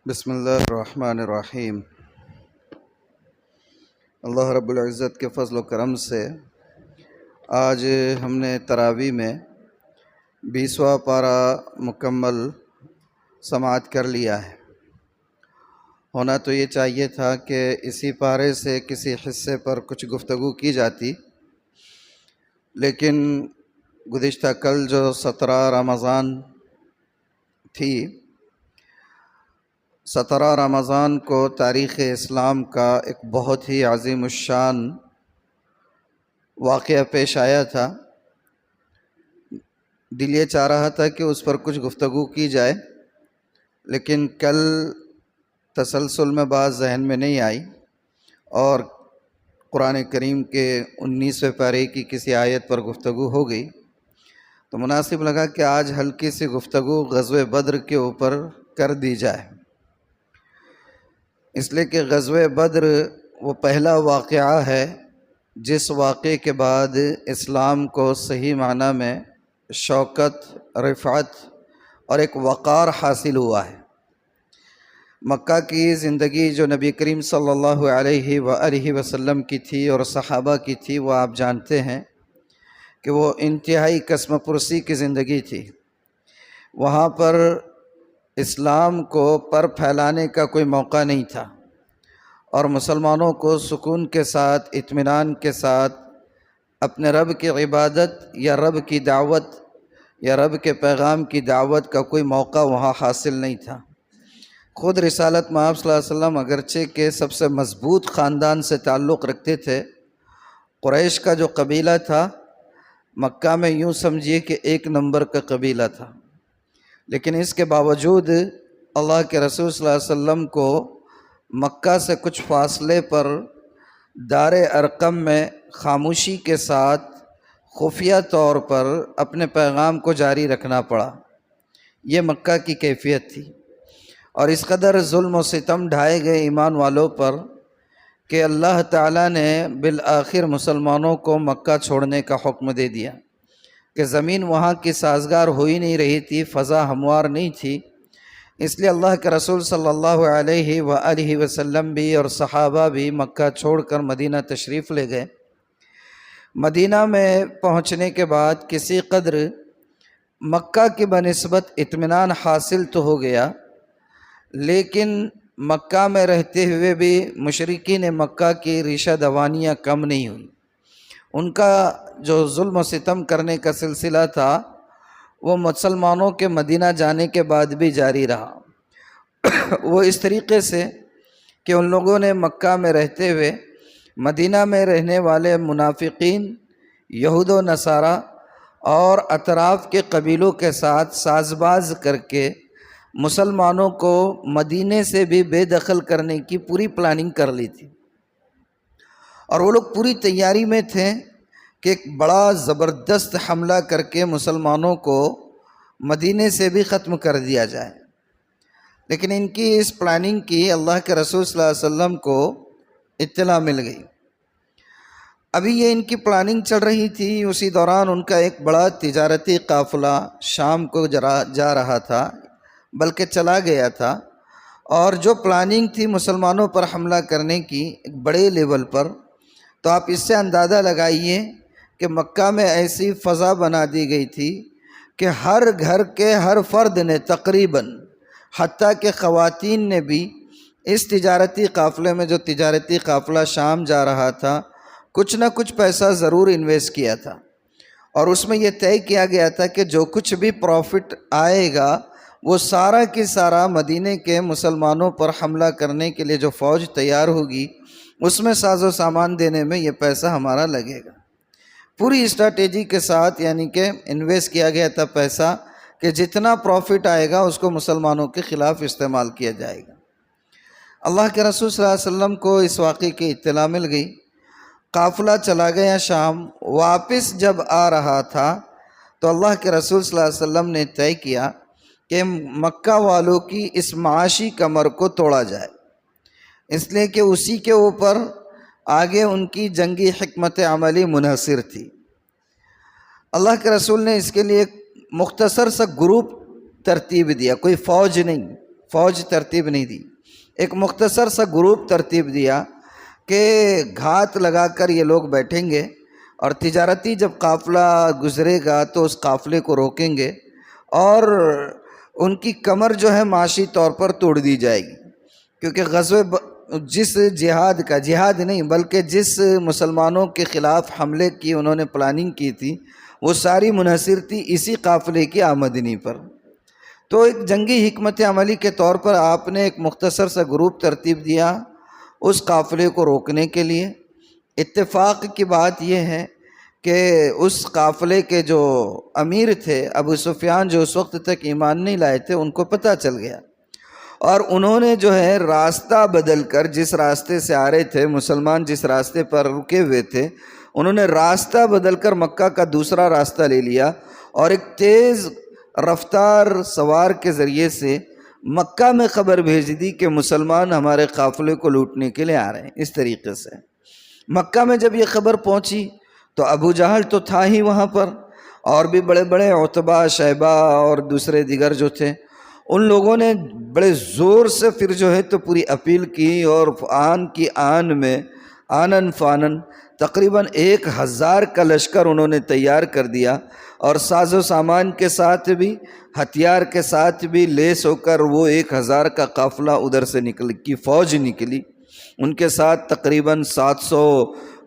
بسم اللہ الرحمن الرحیم۔ اللہ رب العزت کے فضل و کرم سے آج ہم نے تراویح میں 20واں پارہ مکمل سماعت کر لیا ہے۔ ہونا تو یہ چاہیے تھا کہ اسی پارے سے کسی حصے پر کچھ گفتگو کی جاتی، لیکن گزشتہ کل جو 17 رمضان تھی، 17 رمضان کو تاریخ اسلام کا ایک بہت ہی عظیم الشان واقعہ پیش آیا تھا۔ دل یہ چاہ رہا تھا کہ اس پر کچھ گفتگو کی جائے، لیکن کل تسلسل میں بات ذہن میں نہیں آئی اور قرآن کریم کے 19ویں پارے کی کسی آیت پر گفتگو ہو گئی، تو مناسب لگا کہ آج ہلکی سی گفتگو غزوہ بدر کے اوپر کر دی جائے، اس لیے کہ غزوہ بدر وہ پہلا واقعہ ہے جس واقعے کے بعد اسلام کو صحیح معنی میں شوکت، رفعت اور ایک وقار حاصل ہوا ہے۔ مکہ کی زندگی جو نبی کریم صلی اللہ علیہ وآلہ وسلم کی تھی اور صحابہ کی تھی، وہ آپ جانتے ہیں کہ وہ انتہائی قسم پرسی کی زندگی تھی۔ وہاں پر اسلام کو پر پھیلانے کا کوئی موقع نہیں تھا، اور مسلمانوں کو سکون کے ساتھ، اطمینان کے ساتھ اپنے رب کی عبادت یا رب کی دعوت یا رب کے پیغام کی دعوت کا کوئی موقع وہاں حاصل نہیں تھا۔ خود رسالت مآب صلی اللہ علیہ وسلم اگرچہ کہ سب سے مضبوط خاندان سے تعلق رکھتے تھے، قریش کا جو قبیلہ تھا مکہ میں یوں سمجھیے کہ 1 نمبر کا قبیلہ تھا، لیکن اس کے باوجود اللہ کے رسول صلی اللہ علیہ وسلم کو مکہ سے کچھ فاصلے پر دار ارقم میں خاموشی کے ساتھ خفیہ طور پر اپنے پیغام کو جاری رکھنا پڑا۔ یہ مکہ کی کیفیت تھی، اور اس قدر ظلم و ستم ڈھائے گئے ایمان والوں پر کہ اللہ تعالیٰ نے بالآخر مسلمانوں کو مکہ چھوڑنے کا حکم دے دیا کہ زمین وہاں کی سازگار ہو ہی نہیں رہی تھی، فضا ہموار نہیں تھی، اس لیے اللہ کے رسول صلی اللہ علیہ وآلہ وسلم بھی اور صحابہ بھی مکہ چھوڑ کر مدینہ تشریف لے گئے۔ مدینہ میں پہنچنے کے بعد کسی قدر مکہ کی بنسبت اطمینان حاصل تو ہو گیا، لیکن مکہ میں رہتے ہوئے بھی مشرکین مکہ کی ریشہ دوانیاں کم نہیں ہوئی۔ ان کا جو ظلم و ستم کرنے کا سلسلہ تھا وہ مسلمانوں کے مدینہ جانے کے بعد بھی جاری رہا۔ وہ اس طریقے سے کہ ان لوگوں نے مکہ میں رہتے ہوئے مدینہ میں رہنے والے منافقین، یہود و نصارہ اور اطراف کے قبیلوں کے ساتھ ساز باز کر کے مسلمانوں کو مدینے سے بھی بے دخل کرنے کی پوری پلاننگ کر لی تھی، اور وہ لوگ پوری تیاری میں تھے کہ ایک بڑا زبردست حملہ کر کے مسلمانوں کو مدینے سے بھی ختم کر دیا جائے۔ لیکن ان کی اس پلاننگ کی اللہ کے رسول صلی اللہ علیہ وسلم کو اطلاع مل گئی۔ ابھی یہ ان کی پلاننگ چل رہی تھی، اسی دوران ان کا ایک بڑا تجارتی قافلہ شام کو جا رہا تھا، بلکہ چلا گیا تھا، اور جو پلاننگ تھی مسلمانوں پر حملہ کرنے کی ایک بڑے لیول پر، تو آپ اس سے اندازہ لگائیے کہ مکہ میں ایسی فضا بنا دی گئی تھی کہ ہر گھر کے ہر فرد نے تقریباً، حتیٰ کہ خواتین نے بھی اس تجارتی قافلے میں، جو تجارتی قافلہ شام جا رہا تھا، کچھ نہ کچھ پیسہ ضرور انویسٹ کیا تھا، اور اس میں یہ طے کیا گیا تھا کہ جو کچھ بھی پروفٹ آئے گا وہ سارا کی سارا مدینے کے مسلمانوں پر حملہ کرنے کے لیے جو فوج تیار ہوگی اس میں ساز و سامان دینے میں یہ پیسہ ہمارا لگے گا۔ پوری اسٹریٹجی کے ساتھ یعنی کہ انویسٹ کیا گیا تھا پیسہ کہ جتنا پروفٹ آئے گا اس کو مسلمانوں کے خلاف استعمال کیا جائے گا۔ اللہ کے رسول صلی اللہ علیہ وسلم کو اس واقعے کی اطلاع مل گئی، قافلہ چلا گیا شام۔ واپس جب آ رہا تھا تو اللہ کے رسول صلی اللہ علیہ وسلم نے طے کیا کہ مکہ والوں کی اس معاشی کمر کو توڑا جائے، اس لیے کہ اسی کے اوپر آگے ان کی جنگی حکمت عملی منحصر تھی۔ اللہ کے رسول نے اس کے لیے ایک مختصر سا گروپ ترتیب دیا، کوئی فوج نہیں، فوج ترتیب نہیں دی، ایک مختصر سا گروپ ترتیب دیا کہ گھات لگا کر یہ لوگ بیٹھیں گے اور تجارتی جب قافلہ گزرے گا تو اس قافلے کو روکیں گے اور ان کی کمر جو ہے معاشی طور پر توڑ دی جائے گی، کیونکہ جس جہاد نہیں بلکہ جس مسلمانوں کے خلاف حملے کی انہوں نے پلاننگ کی تھی وہ ساری منحصر تھی اسی قافلے کی آمدنی پر۔ تو ایک جنگی حکمت عملی کے طور پر آپ نے ایک مختصر سا گروپ ترتیب دیا اس قافلے کو روکنے کے لیے۔ اتفاق کی بات یہ ہے کہ اس قافلے کے جو امیر تھے ابو سفیان، جو اس وقت تک ایمان نہیں لائے تھے، ان کو پتہ چل گیا اور انہوں نے جو ہے راستہ بدل کر، جس راستے سے آ رہے تھے مسلمان، جس راستے پر رکے ہوئے تھے، انہوں نے راستہ بدل کر مکہ کا دوسرا راستہ لے لیا اور ایک تیز رفتار سوار کے ذریعے سے مکہ میں خبر بھیج دی کہ مسلمان ہمارے قافلے کو لوٹنے کے لیے آ رہے ہیں۔ اس طریقے سے مکہ میں جب یہ خبر پہنچی تو ابو جہل تو تھا ہی وہاں پر، اور بھی بڑے بڑے عتبہ، شیبہ اور دوسرے دیگر جو تھے، ان لوگوں نے بڑے زور سے پھر جو ہے تو پوری اپیل کی اور آن کی آن میں آنن فانن تقریباً 1000 کا لشکر انہوں نے تیار کر دیا اور ساز و سامان کے ساتھ بھی، ہتھیار کے ساتھ بھی لیس ہو کر وہ 1000 کا قافلہ ادھر سے کی فوج نکلی۔ ان کے ساتھ تقریباً 700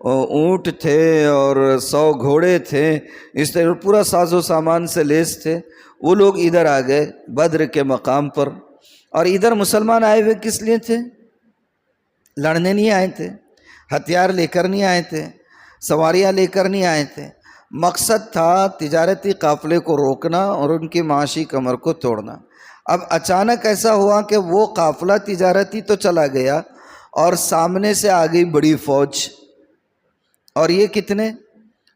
اونٹ تھے اور 100 گھوڑے تھے، اس طرح پورا ساز و سامان سے لیس تھے۔ وہ لوگ ادھر آ گئے بدر کے مقام پر، اور ادھر مسلمان آئے ہوئے کس لیے تھے؟ لڑنے نہیں آئے تھے، ہتھیار لے کر نہیں آئے تھے، سواریاں لے کر نہیں آئے تھے، مقصد تھا تجارتی قافلے کو روکنا اور ان کی معاشی کمر کو توڑنا۔ اب اچانک ایسا ہوا کہ وہ قافلہ تجارتی تو چلا گیا اور سامنے سے آ گئی بڑی فوج، اور یہ کتنے؟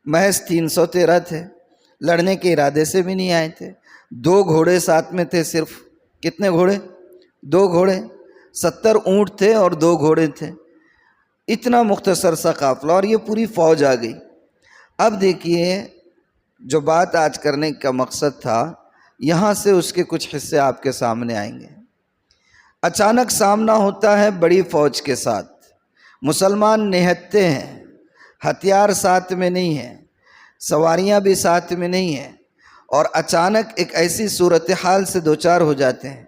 محض 313 تھے، لڑنے کے ارادے سے بھی نہیں آئے تھے، 2 گھوڑے ساتھ میں تھے صرف۔ کتنے گھوڑے؟ 2 گھوڑے، 70 اونٹ تھے اور 2 گھوڑے تھے، اتنا مختصر سا قافلہ، اور یہ پوری فوج آ گئی۔ اب دیکھیے جو بات آج کرنے کا مقصد تھا، یہاں سے اس کے کچھ حصے آپ کے سامنے آئیں گے۔ اچانک سامنا ہوتا ہے بڑی فوج کے ساتھ، مسلمان نہتے ہیں، ہتھیار ساتھ میں نہیں ہیں، سواریاں بھی ساتھ میں نہیں ہیں، اور اچانک ایک ایسی صورتحال سے دوچار ہو جاتے ہیں۔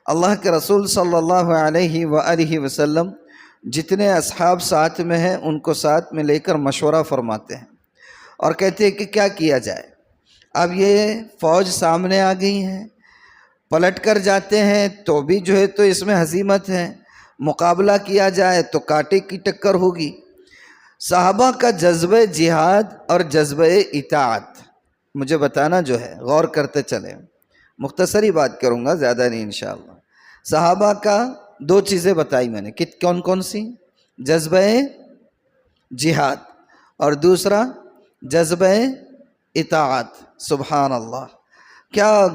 اللہ کے رسول صلی اللہ علیہ وآلہ وسلم جتنے اصحاب ساتھ میں ہیں ان کو ساتھ میں لے کر مشورہ فرماتے ہیں اور کہتے ہیں کہ کیا کیا جائے۔ اب یہ فوج سامنے آ گئی ہے، پلٹ کر جاتے ہیں تو بھی جو ہے تو اس میں ہزیمت ہے، مقابلہ کیا جائے تو کانٹے کی ٹکر ہوگی۔ صحابہ کا جذبہ جہاد اور جذبہ اطاعت مجھے بتانا جو ہے، غور کرتے چلیں، مختصری بات کروں گا، زیادہ نہیں انشاءاللہ۔ صحابہ کا 2 چیزیں بتائی میں نے، کون کون سی؟ جذبہ جہاد اور دوسرا جذبہ اطاعت۔ سبحان اللہ، کیا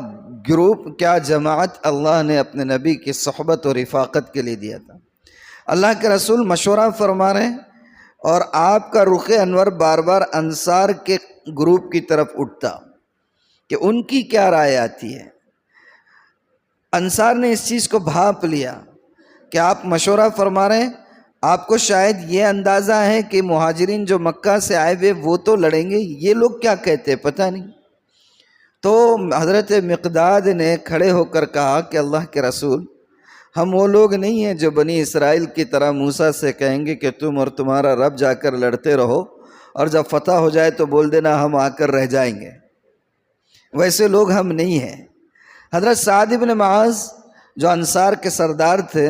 گروپ، کیا جماعت اللہ نے اپنے نبی کی صحبت اور رفاقت کے لیے دیا تھا۔ اللہ کے رسول مشورہ فرما رہے ہیں اور آپ کا رخ انور بار بار انصار کے گروپ کی طرف اٹھتا کہ ان کی کیا رائے آتی ہے۔ انصار نے اس چیز کو بھانپ لیا کہ آپ مشورہ فرما رہے ہیں، آپ کو شاید یہ اندازہ ہے کہ مہاجرین جو مکہ سے آئے ہوئے وہ تو لڑیں گے، یہ لوگ کیا کہتے ہیں پتہ نہیں۔ تو حضرت مقداد نے کھڑے ہو کر کہا کہ اللہ کے رسول، ہم وہ لوگ نہیں ہیں جو بنی اسرائیل کی طرح موسیٰ سے کہیں گے کہ تم اور تمہارا رب جا کر لڑتے رہو اور جب فتح ہو جائے تو بول دینا ہم آ کر رہ جائیں گے، ویسے لوگ ہم نہیں ہیں۔ حضرت سعد بن معاذ جو انصار کے سردار تھے،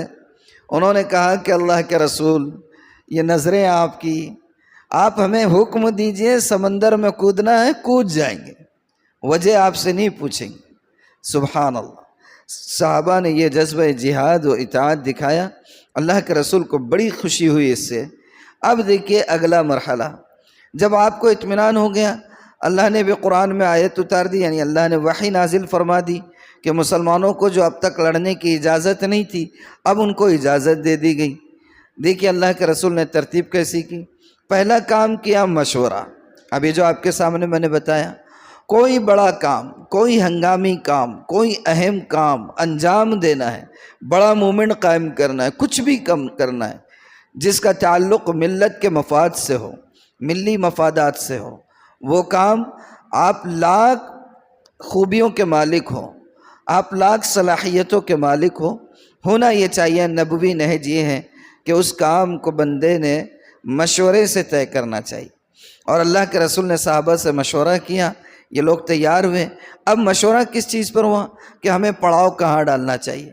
انہوں نے کہا کہ اللہ کے رسول، یہ نظریں آپ کی، آپ ہمیں حکم دیجئے، سمندر میں کودنا ہے کود جائیں گے، وجہ آپ سے نہیں پوچھیں گے۔ سبحان اللہ، صحابہ نے یہ جذبہ جہاد و اطاعت دکھایا، اللہ کے رسول کو بڑی خوشی ہوئی اس سے۔ اب دیکھیے اگلا مرحلہ، جب آپ کو اطمینان ہو گیا، اللہ نے بھی قرآن میں آیت اتار دی، یعنی اللہ نے وحی نازل فرما دی کہ مسلمانوں کو جو اب تک لڑنے کی اجازت نہیں تھی اب ان کو اجازت دے دی گئی۔ دیکھیے اللہ کے رسول نے ترتیب کیسی کی۔ پہلا کام کیا مشورہ، ابھی جو آپ کے سامنے میں نے بتایا، کوئی بڑا کام، کوئی ہنگامی کام، کوئی اہم کام انجام دینا ہے، بڑا مومنٹ قائم کرنا ہے، کچھ بھی کم کرنا ہے جس کا تعلق ملت کے مفاد سے ہو، ملی مفادات سے ہو، وہ کام آپ لاکھ خوبیوں کے مالک ہو، آپ لاکھ صلاحیتوں کے مالک ہو، ہونا یہ چاہیے۔ نبوی نہج یہ ہے کہ اس کام کو بندے نے مشورے سے طے کرنا چاہیے، اور اللہ کے رسول نے صحابہ سے مشورہ کیا، یہ لوگ تیار ہوئے۔ اب مشورہ کس چیز پر ہوا کہ ہمیں پڑاؤ کہاں ڈالنا چاہیے۔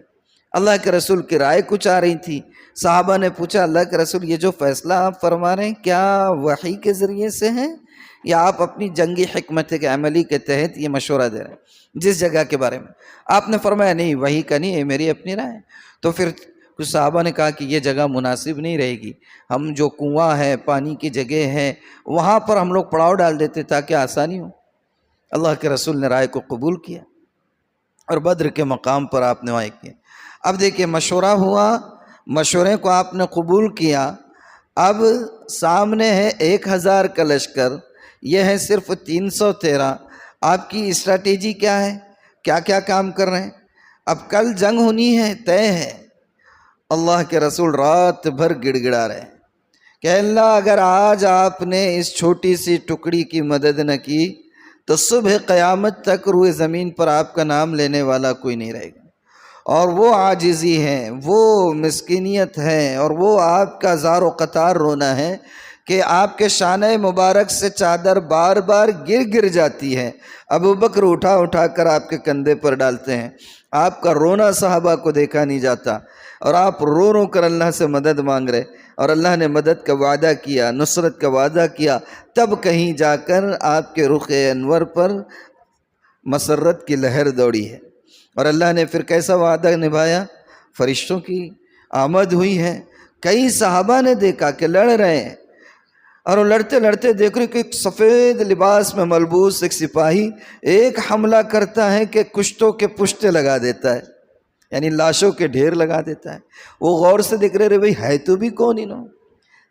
اللہ کے رسول کی رائے کچھ آ رہی تھی، صحابہ نے پوچھا اللہ کے رسول یہ جو فیصلہ آپ فرما رہے ہیں کیا وحی کے ذریعے سے ہیں یا آپ اپنی جنگی حکمت کے عملی کے تحت یہ مشورہ دے رہے ہیں جس جگہ کے بارے میں؟ آپ نے فرمایا نہیں وحی کا نہیں ہے، میری اپنی رائے ہے۔ تو پھر کچھ صحابہ نے کہا کہ یہ جگہ مناسب نہیں رہے گی، ہم جو کنواں ہے، پانی کی جگہ ہے، وہاں پر ہم لوگ پڑاؤ ڈال دیتے تاکہ آسانی ہو۔ اللہ کے رسول نے رائے کو قبول کیا اور بدر کے مقام پر آپ نے وعدہ کیا۔ اب دیکھیں مشورہ ہوا، مشورے کو آپ نے قبول کیا۔ اب سامنے ہے 1000 کا لشکر، یہ ہے صرف 313۔ آپ کی اسٹریٹجی کیا ہے؟ کیا کیا کام کر رہے ہیں؟ اب کل جنگ ہونی ہے، طے ہے۔ اللہ کے رسول رات بھر گڑ گڑا رہے کہ اللہ اگر آج آپ نے اس چھوٹی سی ٹکڑی کی مدد نہ کی تو صبح قیامت تک روئے زمین پر آپ کا نام لینے والا کوئی نہیں رہے گا۔ اور وہ عاجزی ہے، وہ مسکینیت ہے، اور وہ آپ کا زار و قطار رونا ہے کہ آپ کے شانہ مبارک سے چادر بار بار گر جاتی ہے، ابو بکر اٹھا اٹھا کر آپ کے کندھے پر ڈالتے ہیں۔ آپ کا رونا صحابہ کو دیکھا نہیں جاتا، اور آپ رو رو کر اللہ سے مدد مانگ رہے، اور اللہ نے مدد کا وعدہ کیا، نصرت کا وعدہ کیا۔ تب کہیں جا کر آپ کے رخ انور پر مسرت کی لہر دوڑی ہے، اور اللہ نے پھر کیسا وعدہ نبھایا؟ فرشتوں کی آمد ہوئی ہے۔ کئی صحابہ نے دیکھا کہ لڑ رہے ہیں، اور وہ لڑتے لڑتے دیکھ رہے کہ ایک سفید لباس میں ملبوس ایک سپاہی ایک حملہ کرتا ہے کہ کشتوں کے پشتے لگا دیتا ہے، یعنی لاشوں کے ڈھیر لگا دیتا ہے۔ وہ غور سے دیکھ رہے بھئی ہے تو بھی کون انہوں؟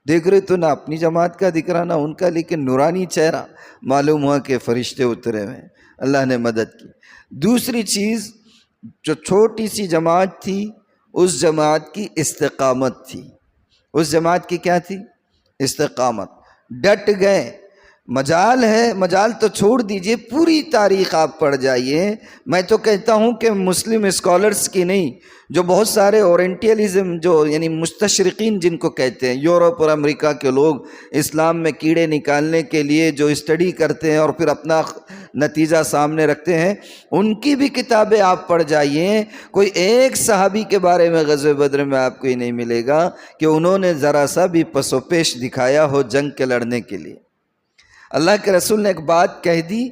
دیکھ رہے تو نہ اپنی جماعت کا دکھ رہا نہ ان کا، لیکن نورانی چہرہ، معلوم ہوا کہ فرشتے اترے ہوئے ہیں۔ اللہ نے مدد کی۔ دوسری چیز، جو چھوٹی سی جماعت تھی اس جماعت کی استقامت تھی۔ اس جماعت کی کیا تھی؟ استقامت۔ ڈٹ گئے۔ مجال ہے، مجال تو چھوڑ دیجئے، پوری تاریخ آپ پڑھ جائیے۔ میں تو کہتا ہوں کہ مسلم اسکالرز کی نہیں، جو بہت سارے اورینٹیلزم جو یعنی مستشرقین جن کو کہتے ہیں، یورپ اور امریکہ کے لوگ اسلام میں کیڑے نکالنے کے لیے جو اسٹڈی کرتے ہیں اور پھر اپنا نتیجہ سامنے رکھتے ہیں، ان کی بھی کتابیں آپ پڑھ جائیے۔ کوئی ایک صحابی کے بارے میں غزوہ بدر میں آپ کو ہی نہیں ملے گا کہ انہوں نے ذرا سا بھی پس و پیش دکھایا ہو جنگ کے لڑنے کے لیے۔ اللہ کے رسول نے ایک بات کہہ دی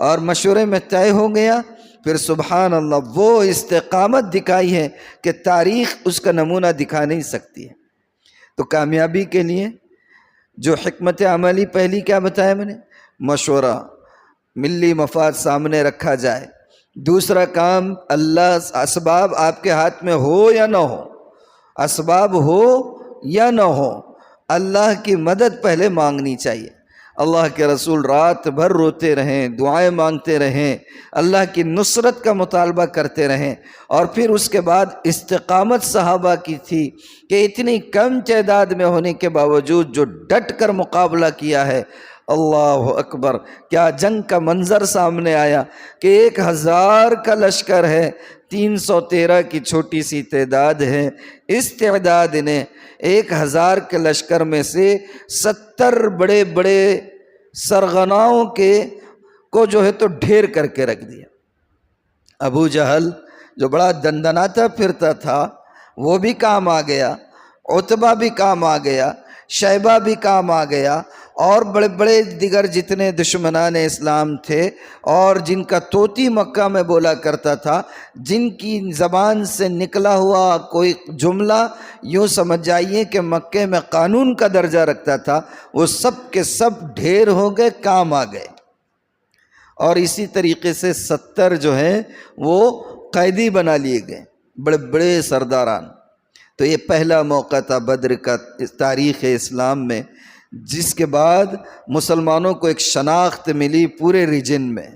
اور مشورے میں طے ہو گیا، پھر سبحان اللہ وہ استقامت دکھائی ہے کہ تاریخ اس کا نمونہ دکھا نہیں سکتی ہے۔ تو کامیابی کے لیے جو حکمت عملی پہلی کیا بتایا میں نے؟ مشورہ، ملی مفاد سامنے رکھا جائے۔ دوسرا کام، اللہ اسباب آپ کے ہاتھ میں ہو یا نہ ہو، اسباب ہو یا نہ ہو، اللہ کی مدد پہلے مانگنی چاہیے۔ اللہ کے رسول رات بھر روتے رہیں، دعائیں مانگتے رہیں، اللہ کی نصرت کا مطالبہ کرتے رہیں، اور پھر اس کے بعد استقامت صحابہ کی تھی کہ اتنی کم تعداد میں ہونے کے باوجود جو ڈٹ کر مقابلہ کیا ہے۔ اللہ اکبر، کیا جنگ کا منظر سامنے آیا کہ 1000 کا لشکر ہے، 313 کی چھوٹی سی تعداد ہے۔ اس تعداد نے 1000 کے لشکر میں سے 70 بڑے بڑے سرغناؤں کو جو ہے تو ڈھیر کر کے رکھ دیا۔ ابو جہل جو بڑا دندناتا پھرتا تھا وہ بھی کام آ گیا، عتبہ بھی کام آ گیا، شیبہ بھی کام آ گیا، اور بڑے بڑے دیگر جتنے دشمنان اسلام تھے اور جن کا طوطی مکہ میں بولا کرتا تھا، جن کی زبان سے نکلا ہوا کوئی جملہ یوں سمجھ جائیے کہ مکے میں قانون کا درجہ رکھتا تھا، وہ سب کے سب ڈھیر ہو گئے، کام آ گئے۔ اور اسی طریقے سے 70 جو ہیں وہ قیدی بنا لیے گئے، بڑے بڑے سرداران۔ تو یہ پہلا موقع تھا بدر کا تاریخ اسلام میں جس کے بعد مسلمانوں کو ایک شناخت ملی پورے ریجن میں،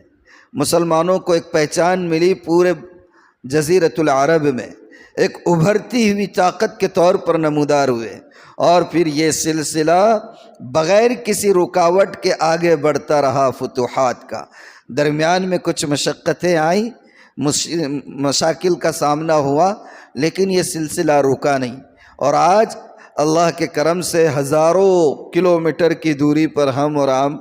مسلمانوں کو ایک پہچان ملی پورے جزیرۃ العرب میں، ایک ابھرتی ہوئی طاقت کے طور پر نمودار ہوئے، اور پھر یہ سلسلہ بغیر کسی رکاوٹ کے آگے بڑھتا رہا فتوحات کا۔ درمیان میں کچھ مشقتیں آئیں، مشاکل کا سامنا ہوا، لیکن یہ سلسلہ رکا نہیں، اور آج اللہ کے کرم سے ہزاروں کلومیٹر کی دوری پر ہم اور عام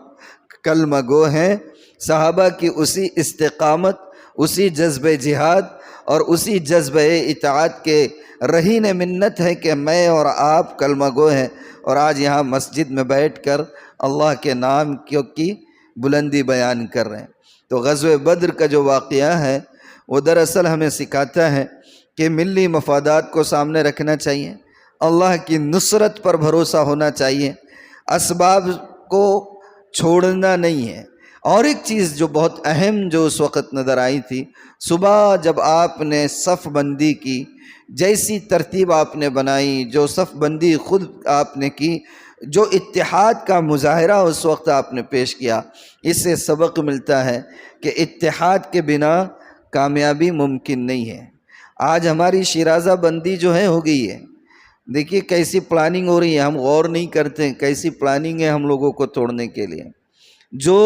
کلمہ گو ہیں۔ صحابہ کی اسی استقامت، اسی جذب جہاد اور اسی جذب اطاعت کے رہین منت ہے کہ میں اور آپ کلمہ گو ہیں، اور آج یہاں مسجد میں بیٹھ کر اللہ کے نام کی بلندی بیان کر رہے ہیں۔ تو غزوہ بدر کا جو واقعہ ہے وہ دراصل ہمیں سکھاتا ہے کہ ملی مفادات کو سامنے رکھنا چاہیے، اللہ کی نصرت پر بھروسہ ہونا چاہیے، اسباب کو چھوڑنا نہیں ہے۔ اور ایک چیز جو بہت اہم جو اس وقت نظر آئی تھی، صبح جب آپ نے صف بندی کی، جیسی ترتیب آپ نے بنائی، جو صف بندی خود آپ نے کی، جو اتحاد کا مظاہرہ اس وقت آپ نے پیش کیا، اس سے سبق ملتا ہے کہ اتحاد کے بنا کامیابی ممکن نہیں ہے۔ آج ہماری شیرازہ بندی جو ہے ہو گئی ہے، دیکھیے کیسی پلاننگ ہو رہی ہے، ہم غور نہیں کرتے کیسی پلاننگ ہے ہم لوگوں کو توڑنے کے لیے۔ جو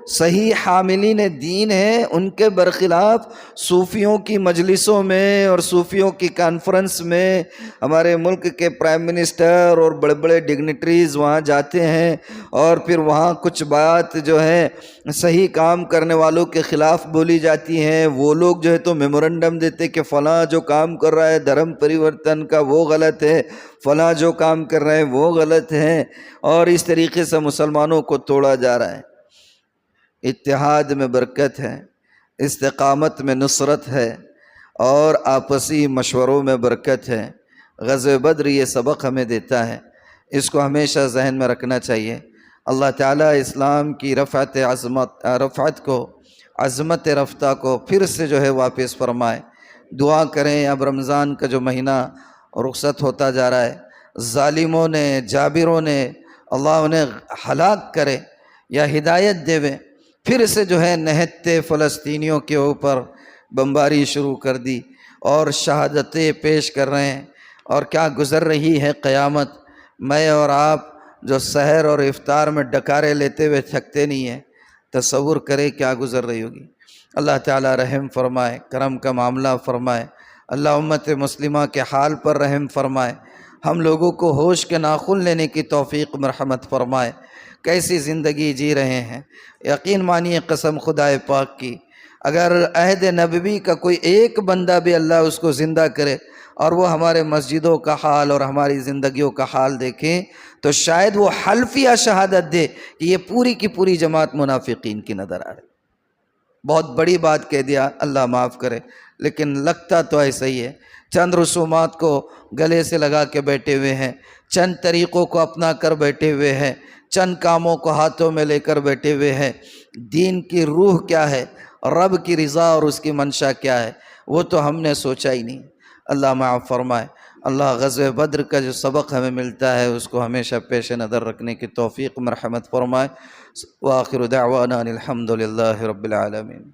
صحیح حاملین دین ہیں ان کے برخلاف صوفیوں کی مجلسوں میں اور صوفیوں کی کانفرنس میں ہمارے ملک کے پرائم منسٹر اور بڑے بڑے ڈگنیٹریز وہاں جاتے ہیں، اور پھر وہاں کچھ بات جو ہے صحیح کام کرنے والوں کے خلاف بولی جاتی ہیں۔ وہ لوگ جو ہے تو میمورنڈم دیتے کہ فلاں جو کام کر رہا ہے دھرم پریورتن کا وہ غلط ہے، فلاں جو کام کر رہے ہیں وہ غلط ہے، اور اس طریقے سے مسلمانوں کو توڑا جا رہا ہے۔ اتحاد میں برکت ہے، استقامت میں نصرت ہے، اور آپسی مشوروں میں برکت ہے۔ غزوہ بدر یہ سبق ہمیں دیتا ہے، اس کو ہمیشہ ذہن میں رکھنا چاہیے۔ اللہ تعالیٰ اسلام کی رفعت کو، عظمت رفتہ کو پھر سے جو ہے واپس فرمائے۔ دعا کریں، اب رمضان کا جو مہینہ رخصت ہوتا جا رہا ہے، ظالموں نے، جابروں نے اللہ انہیں ہلاک کرے یا ہدایت دے، پھر سے جو ہے نہتے فلسطینیوں کے اوپر بمباری شروع کر دی اور شہادتیں پیش کر رہے ہیں، اور کیا گزر رہی ہے قیامت۔ میں اور آپ جو سحر اور افطار میں ڈکارے لیتے ہوئے تھکتے نہیں ہیں، تصور کرے کیا گزر رہی ہوگی۔ اللہ تعالیٰ رحم فرمائے، کرم کا معاملہ فرمائے، اللہ امت مسلمہ کے حال پر رحم فرمائے، ہم لوگوں کو ہوش کے ناخن لینے کی توفیق مرحمت فرمائے۔ کیسی زندگی جی رہے ہیں، یقین مانیے قسم خدا پاک کی، اگر عہد نبوی کا کوئی ایک بندہ بھی اللہ اس کو زندہ کرے اور وہ ہمارے مسجدوں کا حال اور ہماری زندگیوں کا حال دیکھیں، تو شاید وہ حلفیہ شہادت دے کہ یہ پوری کی پوری جماعت منافقین کی نظر آ رہی۔ بہت بڑی بات کہہ دیا، اللہ معاف کرے، لیکن لگتا تو ایسا ہی ہے۔ چند رسومات کو گلے سے لگا کے بیٹھے ہوئے ہیں، چند طریقوں کو اپنا کر بیٹھے ہوئے ہیں، چند کاموں کو ہاتھوں میں لے کر بیٹھے ہوئے ہیں۔ دین کی روح کیا ہے، رب کی رضا اور اس کی منشا کیا ہے، وہ تو ہم نے سوچا ہی نہیں۔ اللہ معاف فرمائے۔ اللہ غزوہ بدر کا جو سبق ہمیں ملتا ہے اس کو ہمیشہ پیش نظر رکھنے کی توفیق مرحمت فرمائے۔ وآخر دعوانا الحمد للہ رب العالمین۔